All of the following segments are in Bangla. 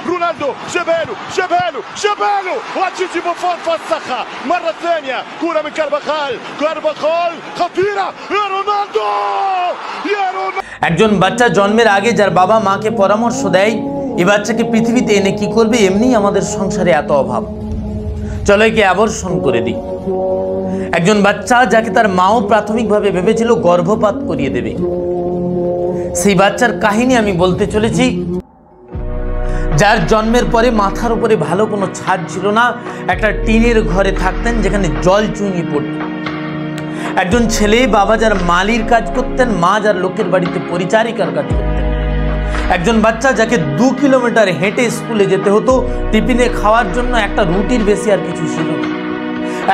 رونالدو جبالو وتشيزي بوفون فسخها مرة ثانية كرة من كارفاخال خطيرة يا رونالدو একজন বাচ্চা জন্মের আগে যার বাবা মাকে পরামর্শ দেয় এই বাচ্চাকে পৃথিবীতে এনে কি করবে, এমনি আমাদের সংসারে এত অভাব, চলো একে অ্যাবর্শন করে দিই। একজন বাচ্চা যাকে তার মাও প্রাথমিকভাবে ভেবেছিল গর্ভপাত করিয়ে দেবে, সেই বাচ্চার কাহিনী আমি বলতে চলেছি, যার জন্মের পরে মাথার উপরে ভালো কোনো ছাদ ছিল না, একটা টিনের ঘরে থাকতেন যেখানে জল চুইয়ে পড়ত। একজন ছেলে, বাবা যার মালির কাজ করতেন, মা যার লোকের বাড়িতে পরিচারিকার কাজ করতেন। একজন বাচ্চা যাকে 2 কিলোমিটার হেঁটে স্কুলে যেতে হতো টিফিনে খাওয়ার জন্য, একটা রুটির বেশি আর কিছু ছিল না।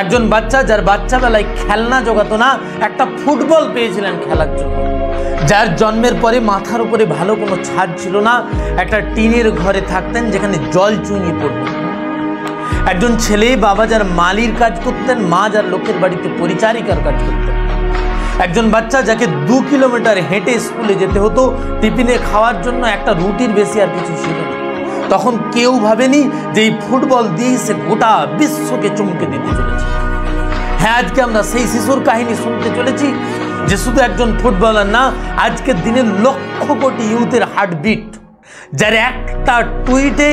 একজন বাচ্চা যার বাচ্চাবেলায় খেলনা জোগাতো না, একটা ফুটবল পেয়েছিলেন খেলার জন্য। যার জন্মের পরে মাথার উপরে ভালো কোনো ছাদ ছিল না, একটা টিনের ঘরে থাকতেন যেখানে জল চুইয়ে পড়ত। একজন ছেলে, বাবা যার মালির কাজ করতেন, মা যার লোকের বাড়িতে পরিচারিকার কাজ করতেন। একজন বাচ্চা যাকে 2 কিলোমিটার হেঁটে স্কুলে যেতে হতো টিফিনে খাওয়ার জন্য, একটা রুটির বেশি আর কিছু ছিল না। তখন কেউ ভাবেনি যে এই ফুটবল দিয়ে সে গোটা বিশ্বকে চমকে দিতে চলেছে। হ্যাঁ, আজকে আমরা সেই শিশুর কাহিনী শুনতে চলেছি যে শুধু একজন ফুটবলার না, আজকের দিনে লক্ষ কোটি ইউথের হার্টবিট, যার একটা টুইটে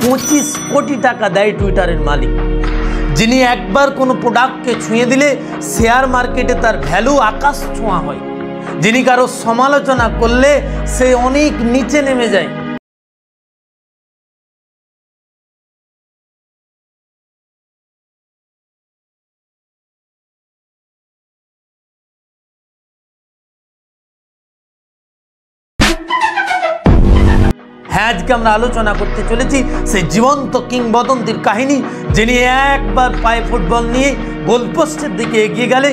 25 কোটি টাকা দেয় টুইটারের মালিক, যিনি একবার কোনো প্রোডাক্টকে ছুঁয়ে দিলে শেয়ার মার্কেটে তার ভ্যালু আকাশ ছোঁয়া হয়, যিনি কারো সমালোচনা করলে সে অনেক নিচে নেমে যায়। হ্যাঁ, আজকে আমরা আলোচনা করতে চলেছি সেই জীবন্ত কিংবদন্তির কাহিনী, যিনি একবার পায়ে ফুটবল নিয়ে গোলপোস্টের দিকে এগিয়ে গেলে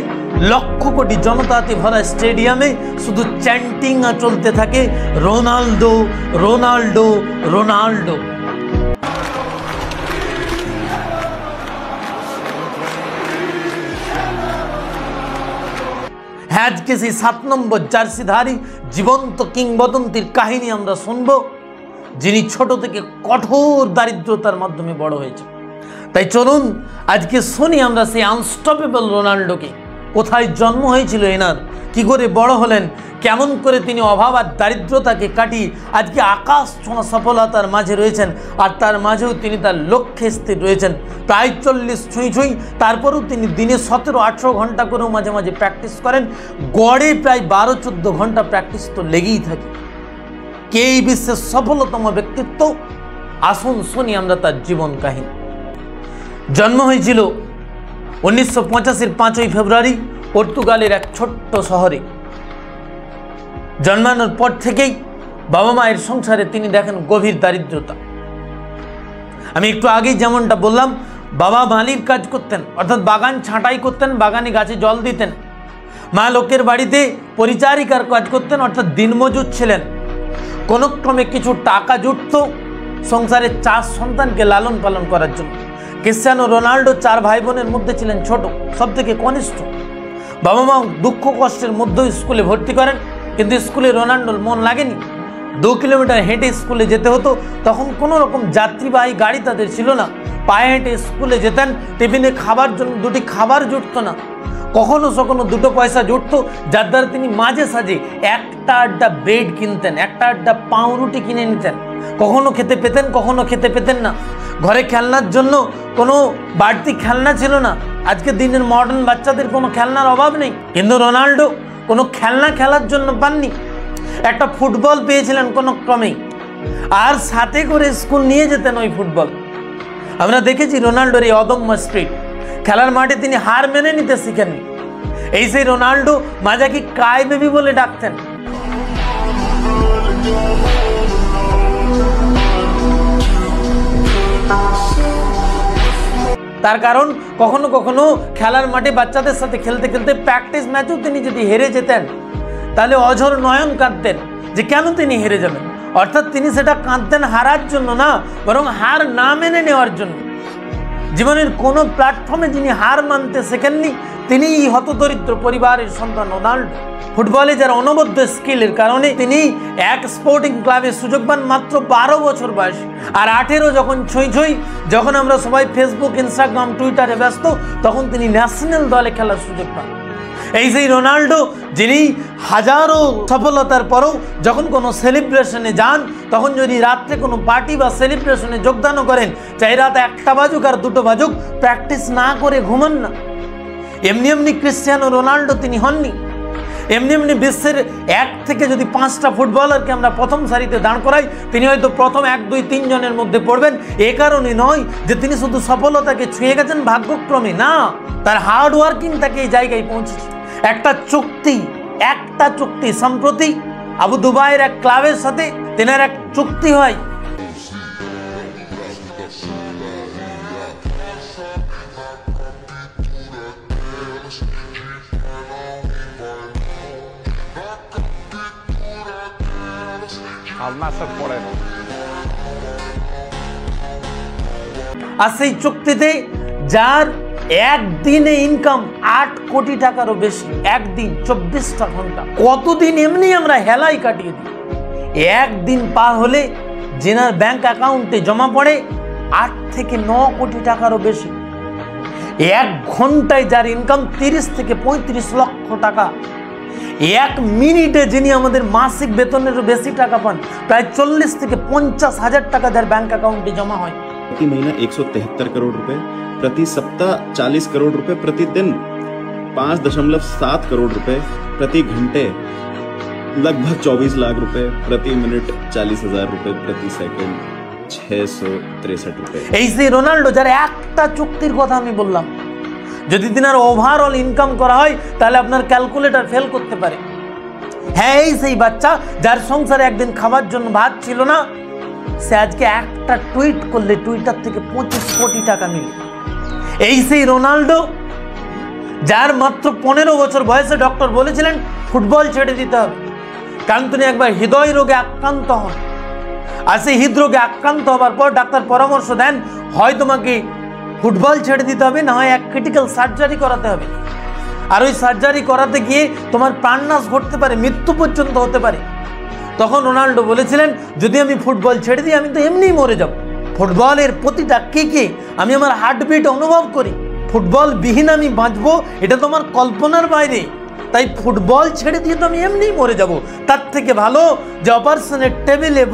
লক্ষ কোটি জনতাতে ভরা স্টেডিয়ামে শুধু চ্যান্টিং চলতে থাকে, রোনাল্ডো রোনাল্ডো রোনাল্ডো। হ্যাঁ, আজকে সেই 7 নম্বর জার্সিধারী জীবন্ত কিংবদন্তির কাহিনী আমরা শুনবো, যিনি ছোট থেকে কঠোর দারিদ্রতার মাধ্যমে বড় হয়েছে। তাই চলুন আজকে শুনি আমরা সেই আনস্টপেবল রোনাল্ডোকে। কোথায় জন্ম হয়েছিল এনার, কি করে বড় হলেন, কেমন করে তিনি অভাব আর দারিদ্রতাকে কাটিয়ে আজকে আকাশ ছোঁয়া সফলতার মাঝে রয়েছেন, আর তার মাঝেও তিনি তার লক্ষ্যে স্থির রয়েছেন। প্রায় 40 ছুঁই, তারপরেও তিনি দিনে 17-18 ঘন্টা করেও মাঝে মাঝে প্র্যাকটিস করেন। গড়ে প্রায় 12-14 ঘন্টা প্র্যাকটিস তো লেগেই থাকে। কে এই বিশ্বের সফলতম ব্যক্তিত্ব, আসুন শুনি আমরা তার জীবন কাহিনী। জন্ম হয়েছিল 1985-এর 5ই ফেব্রুয়ারি পর্তুগালের এক ছোট্ট শহরে। জন্মানোর পর থেকেই বাবা মায়ের সংসারে তিনি দেখেন গভীর দারিদ্রতা। আমি একটু আগেই যেমনটা বললাম, বাবা মালির কাজ করতেন, অর্থাৎ বাগান ছাঁটাই করতেন, বাগানে গাছে জল দিতেন। মা লোকের বাড়িতে পরিচারিকার কাজ করতেন, অর্থাৎ দিনমজুর ছিলেন। কোনো ক্রমে কিছু টাকা জুটত সংসারের 4 সন্তানকে লালন পালন করার জন্য। ক্রিশ্চিয়ানো রোনাল্ডো 4 ভাই বোনের মধ্যে ছিলেন ছোট, সব থেকে কনিষ্ঠ। বাবা মা দুঃখ কষ্টের মধ্যেই স্কুলে ভর্তি করেন, কিন্তু স্কুলে রোনাল্ডোর মন লাগেনি। 2 কিলোমিটার হেঁটে স্কুলে যেতে হতো। তখন কোনো রকম যাত্রীবাহী গাড়ি তাদের ছিল না, পায়ে হেঁটে স্কুলে যেতেন। টিফিনে খাবার জন্য 2টি খাবার জুটত না, কখনো কখনো 2 পয়সা জুটতো, যার দ্বারা তিনি মাঝে সাঝে একটা আড্ডা ব্রেড কিনতেন, একটা আড্ডা পাউরুটি কিনে নিতেন। কখনো খেতে পেতেন, কখনো খেতে পেতেন না। ঘরে খেলনার জন্য কোনো বাড়তি খেলনা ছিল না। আজকে দিনের মডার্ন বাচ্চাদের কোনো খেলনার অভাব নেই, কিন্তু রোনাল্ডো কোনো খেলনা খেলার জন্য পাননি। একটা ফুটবল পেয়েছিলেন কোনো ক্রমেই, আর সাথে করে স্কুল নিয়ে যেতেন ওই ফুটবল। আমরা দেখেছি রোনাল্ডোর এই অদম্য স্পিরিট। খেলার মাঠে তিনি হার মেনে নিতে শিখেননি। এই সেই রোনাল্ডো মাজাকে ক্রাই বেবি বলে ডাকতেন। তার কারণ কখনো কখনো খেলার মাঠে বাচ্চাদের সাথে খেলতে খেলতে প্র্যাকটিস ম্যাচেও তিনি যদি হেরে যেতেন, তাহলে অঝর নয়ন কাঁদতেন যে কেন তিনি হেরে যাবেন। অর্থাৎ তিনি সেটা কাঁদতেন হারার জন্য না, বরং হার না মেনে নেওয়ার জন্য। জীবনের কোনো প্ল্যাটফর্মে যিনি হার মানতে শেখেননি তিনি হতদরিদ্র পরিবারের সন্তান রোনাল্ডো। ফুটবলে যার অনবদ্য স্কিলের কারণে তিনি এক স্পোর্টিং ক্লাবে সুযোগ পান মাত্র 12 বছর বয়সে। আর 18 যখন ছুঁই যখন আমরা সবাই ফেসবুক, ইনস্টাগ্রাম, টুইটারে ব্যস্ত, তখন তিনি ন্যাশনাল দলে খেলার সুযোগ পান। এই সেই রোনাল্ডো যিনি হাজারো সফলতার পরেও যখন কোনো সেলিব্রেশনে যান, তখন যদি রাত্রে কোনো পার্টি বা সেলিব্রেশনে যোগদানও করেন, চাই রাত 1টা বাজুক আর 2টো বাজুক, প্র্যাকটিস না করে ঘুমান না। এমনি ক্রিস্টিয়ানো রোনাল্ডো তিনি হননি। এমনি বিশ্বের 1 থেকে যদি 5টা ফুটবলারকে আমরা প্রথম সারিতে দাঁড় করাই, তিনি হয়তো প্রথম 1, 2, 3 জনের মধ্যে পড়বেন। এ কারণে নয় যে তিনি শুধু সফলতাকে ছুঁয়ে গেছেন ভাগ্যক্রমে, না, তার হার্ড ওয়ার্কিং তাকে এই জায়গায় পৌঁছেছে। একটা চুক্তি সম্প্রতি আবু দুবাইয়ের এক ক্লাবের সাথে তেনার এক চুক্তি হয়। আর সেই চুক্তিতে যার একদিনে ইনকাম 8 কোটি টাকারও বেশি, একদিন 24টা ঘন্টা, কতদিন এমনি আমরা হেলাই কাটিয়ে দিই। একদিন পার হলে জেনার ব্যাংক অ্যাকাউন্টে জমা পড়ে 8 থেকে 9 কোটি টাকারও বেশি। 1 ঘন্টায় যার ইনকাম 30 থেকে 35 লক্ষ টাকা। 1 মিনিটে যিনি আমাদের মাসিক বেতনেরও বেশি টাকা পান, প্রায় 40 থেকে 50 হাজার টাকা যার ব্যাংক অ্যাকাউন্টে জমা হয়। प्रति महीना 173 करोड़ रुपए, प्रति सप्ताह 40 करोड़ रुपए, प्रतिदिन 5.7 करोड़ रुपए, प्रति घंटे लगभग 24 लाख रुपए, प्रति मिनट 40,000 रुपए, प्रति सेकंड 663 रुपए। এই যে রোনাল্ডো যার একটা চুক্তির কথা আমি বললাম, যদি তিনার ওভারঅল ইনকাম করা হয় তাহলে আপনার ক্যালকুলেটর ফেল করতে পারে। হ্যাঁ, এই সেই বাচ্চা যার সংসারে একদিন খাবার জন্য ভাত ছিল না, সে আজকে একটা টুইট করলে টুইটার থেকে 25 কোটি টাকা মিলে। এই সেই রোনাল্ডো যার মাত্র 15 বছর বয়সে ডক্টর বলেছিলেন ফুটবল ছেড়ে দিতে হবে, কারণ তিনি একবার হৃদয় রোগে আক্রান্ত হন। আর সেই হৃদরোগে আক্রান্ত হবার পর ডাক্তার পরামর্শ দেন, হয় তোমাকে ফুটবল ছেড়ে দিতে হবে, না হয় এক ক্রিটিক্যাল সার্জারি করাতে হবে। আর ওই সার্জারি করাতে গিয়ে তোমার প্রাণনাশ ঘটতে পারে, মৃত্যু পর্যন্ত হতে পারে। তখন রোনাল্ডো বলেছিলেন, যদি আমি ফুটবল ছেড়ে দিই আমি তো এমনিই মরে যাব। ফুটবলের প্রতিটা কিকে আমি আমার হার্টবিট অনুভব করি। ফুটবল বিহীন আমি বাঁচবো এটা তো আমার কল্পনার বাইরে। তাই ফুটবল ছেড়ে দিয়ে তো আমি এমনিই মরে যাব। তার থেকে ভালো যে অপারেশনের টেবিলে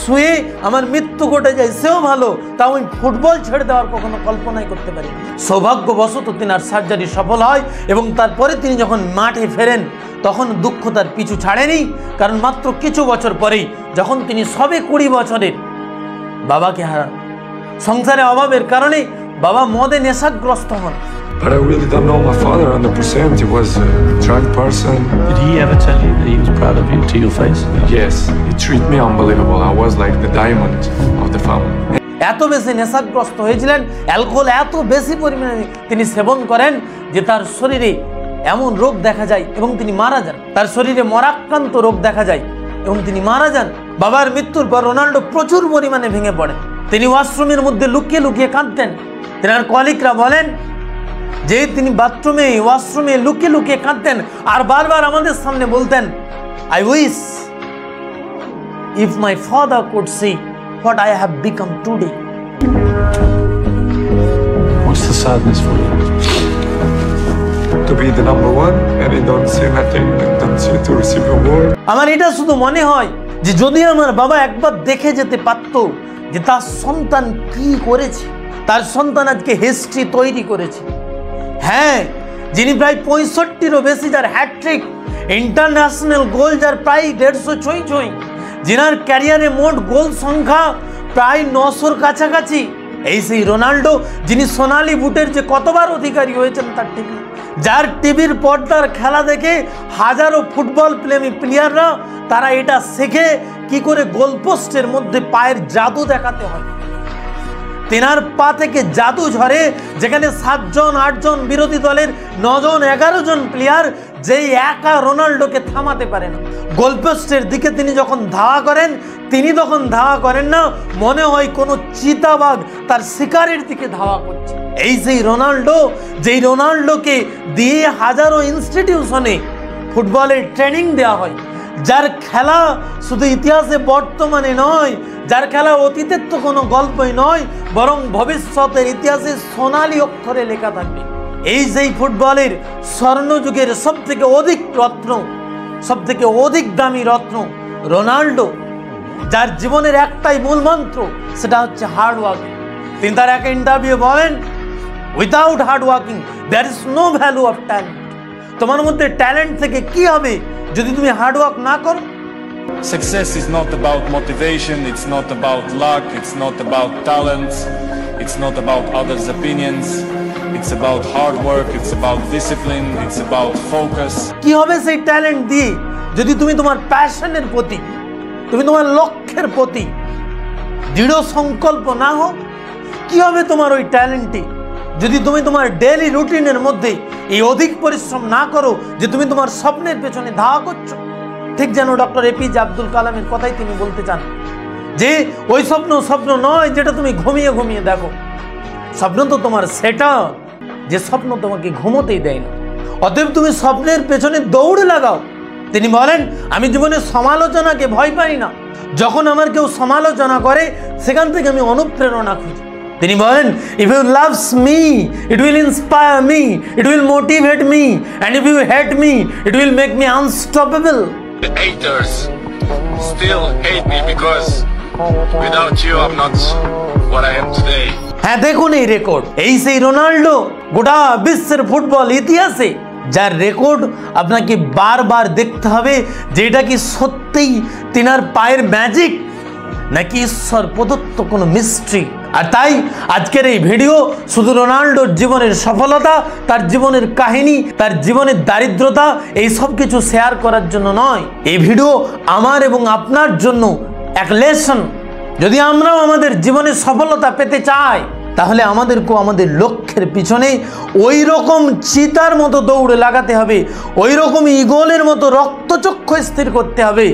শুয়ে আমার মৃত্যু ঘটে যায়, সেও ভালো। তাও আমি ফুটবল ছেড়ে দেওয়ার কখনো কল্পনাই করতে পারি। সৌভাগ্যবশত তিনার সার্জারি সফল হয় এবং তারপরে তিনি যখন মাঠে ফেরেন তখন দুঃখ তার পিছু ছাড়েনি, কারণ মাত্র কিছু বছর পরেই যখন তিনি সবে 20 বছরের বাবাকে হারান। সংসারে অভাবের কারণে বাবা মদে নেশাগ্রস্ত হন। But I really don't know my father 100%. He was a drunk person. Did he ever tell you that he was proud of you to your face? Yes, he treated me unbelievable. I was like the diamond of the family. এত বেশি নেশাগ্রস্ত হয়েছিলেন, অ্যালকোহল এত বেশি পরিমাণে তিনি সেবন করেন যে তার শরীরে এমন রোগ দেখা যায় এবং তিনি মারা যান। তার শরীরে মরাক্রান্ত রোগ দেখা যায় এবং তিনি মারা যান। বাবার মৃত্যুর পর রোনাল্ডো প্রচুর পরিমাণে ভেঙে পড়েন। তিনি ওয়াশরুমের মধ্যে লুকিয়ে কাঁদতেন। তেনার কলিগরা বলেন যে তিনি বাথরুমে ওয়াশরুমে লুকিয়ে কাঁদতেন আর বারবার আমাদের সামনে বলতেন, I wish if my father could see what I have become today. What's the sadness for you? To be the number one and he don't see nothing, don't see to receive a award. আমার এটা শুধু মনে হয় যে যদি আমার বাবা একবার দেখে যেতে পারতো যে তার সন্তান কি করেছে, তার সন্তান আজকে হিস্ট্রি তৈরি করেছে। হ্যাঁ, যিনি প্রায় 65-টিরও বেশি, যার হ্যাট্রিক, ইন্টারন্যাশনাল গোল যার প্রায় 150 ছুঁই, যিনার ক্যারিয়ারে মোট গোল সংখ্যা প্রায় 900-র কাছাকাছি। এই সেই রোনাল্ডো যিনি সোনালী বুটের যে কতবার অধিকারী হয়েছেন তার ঠিক নেই, যার টিভির পর্দার খেলা দেখে হাজারো ফুটবল প্রেমী প্লেয়াররা তারা এটা শেখে কি করে গোলপোস্টের মধ্যে পায়ের জাদু দেখাতে হয়। তেনার পা থেকে জাদু ঝরে, যেখানে 7 জন 8 জন বিরোধী দলের 9 জন 11 জন প্লেয়ার যেই একা রোনাল্ডোকে থামাতে পারে না। গোলপোস্টের দিকে তিনি যখন ধাওয়া করেন, তিনি তখন ধাওয়া করেন না, মনে হয় কোনো চিতাবাঘ তার শিকারের দিকে ধাওয়া করছে। এই সেই রোনাল্ডো, যেই রোনাল্ডোকে দিয়ে হাজারো ইনস্টিটিউশনে ফুটবলের ট্রেনিং দেওয়া হয়, যার খেলা শুধু ইতিহাসে বর্তমানে নয়, যার খেলা অতীতের তো কোনো গল্পই নয়, বরং ভবিষ্যতের ইতিহাসে সোনালী অক্ষরে লেখা থাকবে। এই যেই ফুটবলের স্বর্ণযুগের সব থেকে অধিক রত্ন, সব থেকে অধিক দামি রত্ন রোনাল্ডো, যার জীবনের একটাই মূল মন্ত্র, সেটা হচ্ছে হার্ড ওয়ার্কিং। তিনি তার এক ইন্টারভিউ বলেন, without hard working there is no value of talent. তোমার মধ্যে ট্যালেন্ট থেকে কি হবে যদি তুমি হার্ড ওয়ার্ক না করো? Success is not about motivation, it's not about luck, it's not about talents, it's not about others' opinions, it's about hard work, it's about discipline, it's about focus. কি হবে সেই ট্যালেন্ট দিয়ে যদি তুমি তোমার প্যাশনের প্রতি, তুমি তোমার লক্ষ্যের প্রতি দৃঢ় সংকল্প না হও? কি হবে তোমার ওই ট্যালেন্টে যদি তুমি তোমার ডেইলি রুটিনের মধ্যে এই অধিক পরিশ্রম না করো যে তুমি তোমার স্বপ্নের পেছনে ধাওয়া করছো? ঠিক যেন ডক্টর এপিজে আব্দুল কালামের কথাই তিনি বলতে চান যে ওই স্বপ্ন স্বপ্ন নয় যেটা তুমি ঘুমিয়ে ঘুমিয়ে দেখো, স্বপ্ন তো তোমার সেটা যে স্বপ্ন তোমাকে ঘুমোতেই দেয় না। অতএব তুমি স্বপ্নের পেছনে দৌড় লাগাও। তিনি বলেন, আমি জীবনে সমালোচনাকে ভয় পাই না, যখন আমার কেউ সমালোচনা করে সেখান থেকে আমি অনুপ্রেরণা খুঁজি। তিনি বলেন, if you loves me it will inspire me, it will motivate me, and if you hate me it will make me unstoppable. The haters still hate me because without you I'm not what I am today. হ্যাঁ, দেখুন এই রেকর্ড, এই সেই রোনাল্ডো গোটা বিশ্বের ফুটবল ইতিহাসে যার রেকর্ড আপনাকে বারবার দেখতে হবে যে এটা কি সত্যিই তিনার পায়ের ম্যাজিক নাকি ঈশ্বর প্রদত্ত কোনো মিস্ট্রি। আর তাই আজকের এই ভিডিও শুধু রোনাল্ডোর জীবনের সফলতা, তার জীবনের কাহিনী, তার জীবনের দারিদ্রতা এই সব কিছু শেয়ার করার জন্য নয়। এই ভিডিও আমার এবং আপনার জন্য এক লেসন। যদি আমরাও আমাদের জীবনে সফলতা পেতে চাই তাহলে আমাদেরকেও আমাদের লক্ষ্যের পিছনে ওই রকম চিতার মতো দৌড়ে লাগাতে হবে, ওই রকম ঈগলের মতো রক্তচক্ষু স্থির করতে হবে,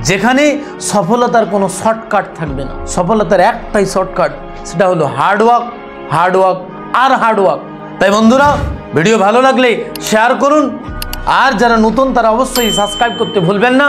যেখানে সফলতার কোনো শর্টকাট থাকবে না। সফলতার একটাই শর্টকাট, সেটা হলো হার্ড ওয়ার্ক, হার্ড ওয়ার্ক আর হার্ড ওয়ার্ক। তাই বন্ধুরা, ভিডিও ভালো লাগলে শেয়ার করুন, আর যারা নতুন তারা অবশ্যই সাবস্ক্রাইব করতে ভুলবেন না।